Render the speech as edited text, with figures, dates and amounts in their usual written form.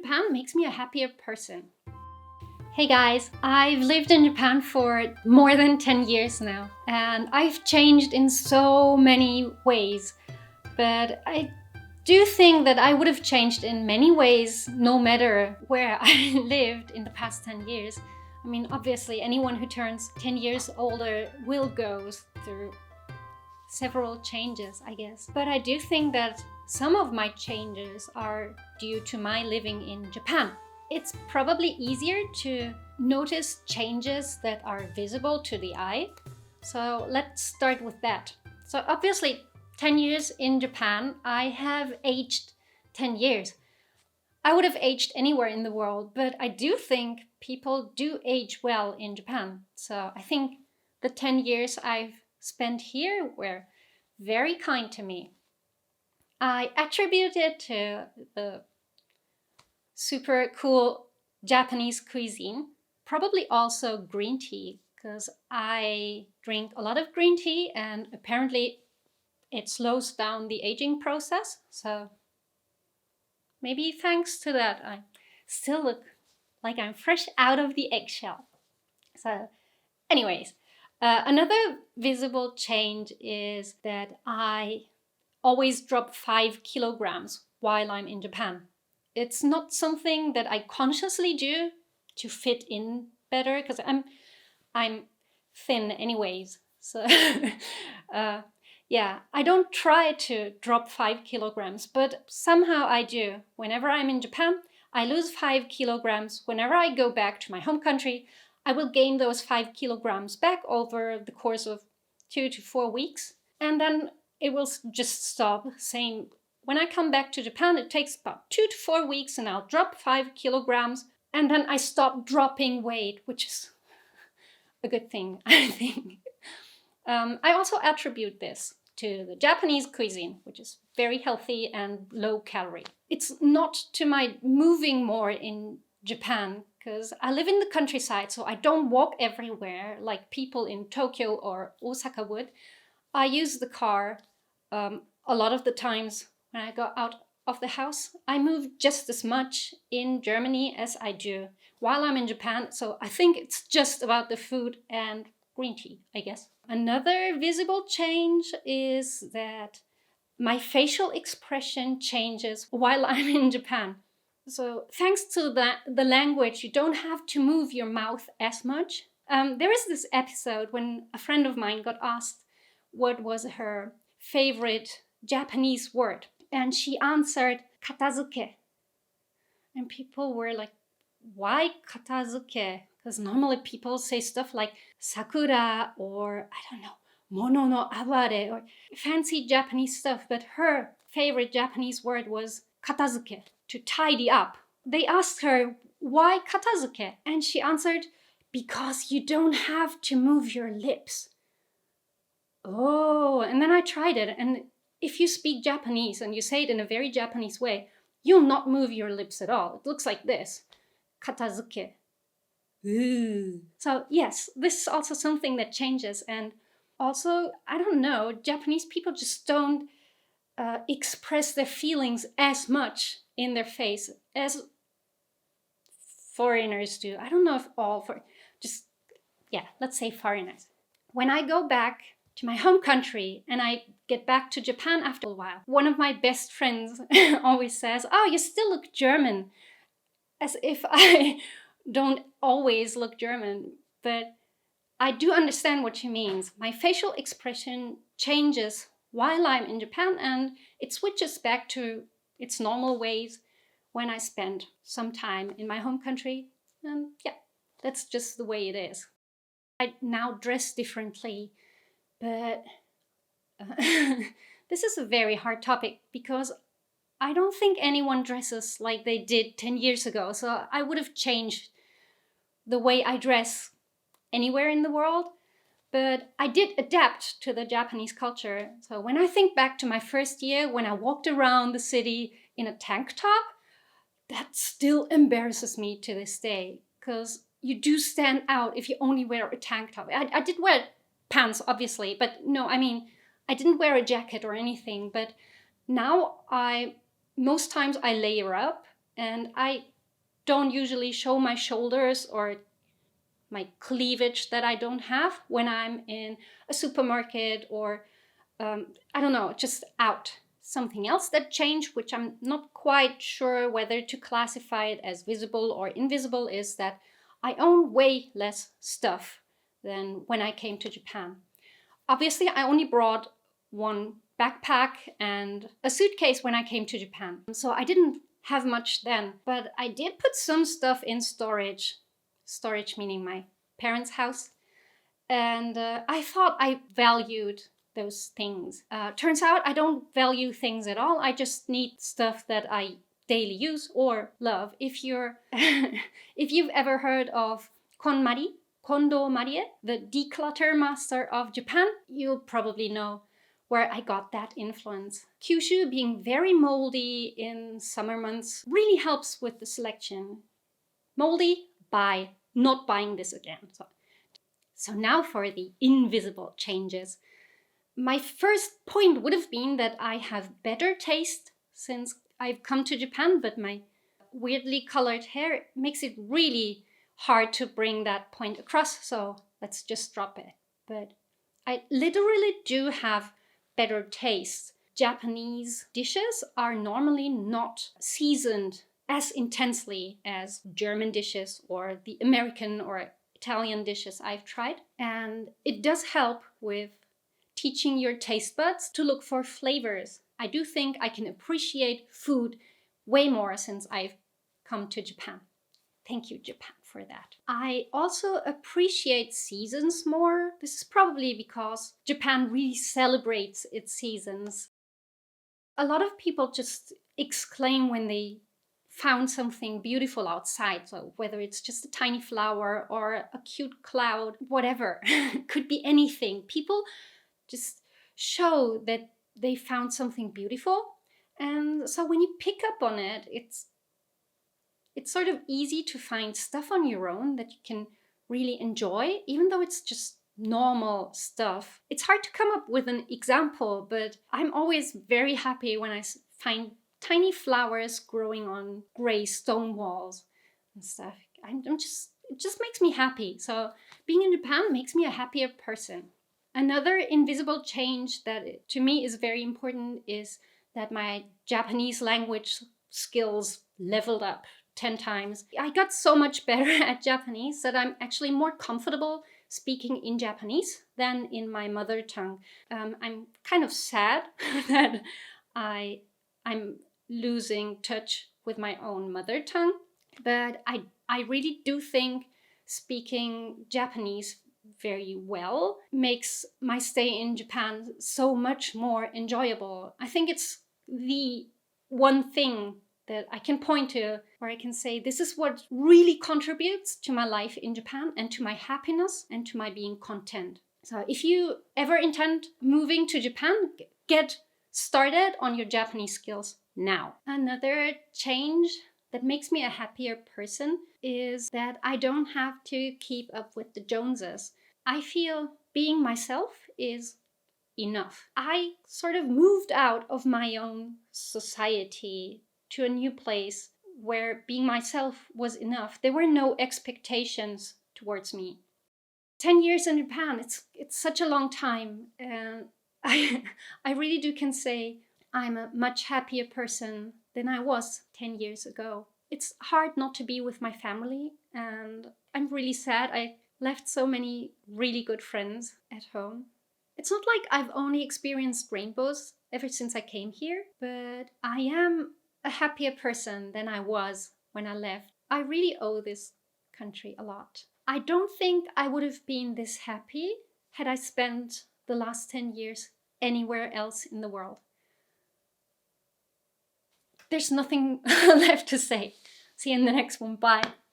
Japan makes me a happier person. Hey guys, I've lived in Japan for more than 10 years now, and I've changed in so many ways. But I do think that I would have changed in many ways no matter where I lived in the past 10 years. I mean, obviously, anyone who turns 10 years older will go through several changes, I guess. But I do think that some of my changes are due to my living in Japan. It's probably easier to notice changes that are visible to the eye. So let's start with that. So obviously, 10 years in Japan, I have aged 10 years. I would have aged anywhere in the world, but I do think people do age well in Japan. So I think the 10 years I've spent here were very kind to me. I attribute it to the super cool Japanese cuisine, probably also green tea, because I drink a lot of green tea and apparently it slows down the aging process. So maybe thanks to that, I still look like I'm fresh out of the eggshell. So anyways, another visible change is that I always drop 5 kilograms while I'm in Japan. It's not something that I consciously do to fit in better, because I'm thin anyways. So yeah, I don't try to drop 5 kilograms, but somehow I do. Whenever I'm in Japan, I lose 5 kilograms. Whenever I go back to my home country, I will gain those 5 kilograms back over the course of 2 to 4 weeks. And then it will just stop. Same. When I come back to Japan, it takes about 2 to 4 weeks and I'll drop 5 kilograms. And then I stop dropping weight, which is a good thing, I think. I also attribute this to the Japanese cuisine, which is very healthy and low calorie. It's not to my moving more in Japan, because I live in the countryside, so I don't walk everywhere like people in Tokyo or Osaka would. I use the car a lot of the times when I go out of the house. I move just as much in Germany as I do while I'm in Japan, so I think it's just about the food and green tea, I guess. Another visible change is that my facial expression changes while I'm in Japan. So thanks to the language, you don't have to move your mouth as much. There is this episode when a friend of mine got asked what was her favorite Japanese word, and she answered katazuke. And people were like, why katazuke? Because normally people say stuff like sakura or, I don't know, mono no aware or fancy Japanese stuff, but her favorite Japanese word was katazuke, to tidy up. They asked her, why katazuke? And she answered, because you don't have to move your lips. Oh, and then I tried it, and if you speak Japanese and you say it in a very Japanese way, you'll not move your lips at all. It looks like this. Katazuke. Ooh. So yes, this is also something that changes. And also, I don't know, Japanese people just don't express their feelings as much in their face as foreigners do. I don't know if all let's say foreigners. When I go back to my home country and I get back to Japan after a while, one of my best friends always says, oh, you still look German, as if I don't always look German. But I do understand what she means. My facial expression changes while I'm in Japan, and it switches back to its normal ways when I spend some time in my home country. And yeah, that's just the way it is. I now dress differently, but this is a very hard topic because I don't think anyone dresses like they did 10 years ago. So I would have changed the way I dress anywhere in the world. But I did adapt to the Japanese culture. So when I think back to my first year, when I walked around the city in a tank top, that still embarrasses me to this day. Because you do stand out if you only wear a tank top. I did wear pants, obviously, but no, I mean, I didn't wear a jacket or anything. But now most times I layer up and I don't usually show my shoulders or my cleavage that I don't have when I'm in a supermarket or I don't know, just out. Something else that changed, which I'm not quite sure whether to classify it as visible or invisible, is that I own way less stuff than when I came to Japan. Obviously, I only brought one backpack and a suitcase when I came to Japan, so I didn't have much then, but I did put some stuff in storage. Storage meaning my parents' house. And I thought I valued those things. Turns out I don't value things at all. I just need stuff that I daily use or love. If you've ever heard of KonMari, Kondo Marie, the declutter master of Japan, you'll probably know where I got that influence. Kyushu, being very moldy in summer months, really helps with the selection. Moldy, buy. Not buying this again. So now for the invisible changes. My first point would have been that I have better taste since I've come to Japan, but my weirdly colored hair makes it really hard to bring that point across, so let's just drop it. But I literally do have better taste. Japanese dishes are normally not seasoned as intensely as German dishes or the American or Italian dishes I've tried. And it does help with teaching your taste buds to look for flavors. I do think I can appreciate food way more since I've come to Japan. Thank you, Japan, for that. I also appreciate seasons more. This is probably because Japan really celebrates its seasons. A lot of people just exclaim when they found something beautiful outside. So whether it's just a tiny flower or a cute cloud, whatever, could be anything. People just show that they found something beautiful. And so when you pick up on it, it's sort of easy to find stuff on your own that you can really enjoy, even though it's just normal stuff. It's hard to come up with an example, but I'm always very happy when I find tiny flowers growing on gray stone walls and stuff. It just makes me happy. So being in Japan makes me a happier person. Another invisible change that to me is very important is that my Japanese language skills leveled up 10 times. I got so much better at Japanese that I'm actually more comfortable speaking in Japanese than in my mother tongue. I'm kind of sad that I'm losing touch with my own mother tongue, but I really do think speaking Japanese very well makes my stay in Japan so much more enjoyable. I think it's the one thing that I can point to where I can say this is what really contributes to my life in Japan and to my happiness and to my being content. So if you ever intend moving to Japan, get started on your Japanese skills now. Another change that makes me a happier person is that I don't have to keep up with the Joneses. I feel being myself is enough. I sort of moved out of my own society to a new place where being myself was enough. There were no expectations towards me. 10 years in Japan, it's such a long time. And I really can say I'm a much happier person than I was 10 years ago. It's hard not to be with my family, and I'm really sad. I left so many really good friends at home. It's not like I've only experienced rainbows ever since I came here, but I am a happier person than I was when I left. I really owe this country a lot. I don't think I would have been this happy had I spent the last 10 years anywhere else in the world. There's nothing left to say. See you in the next one. Bye.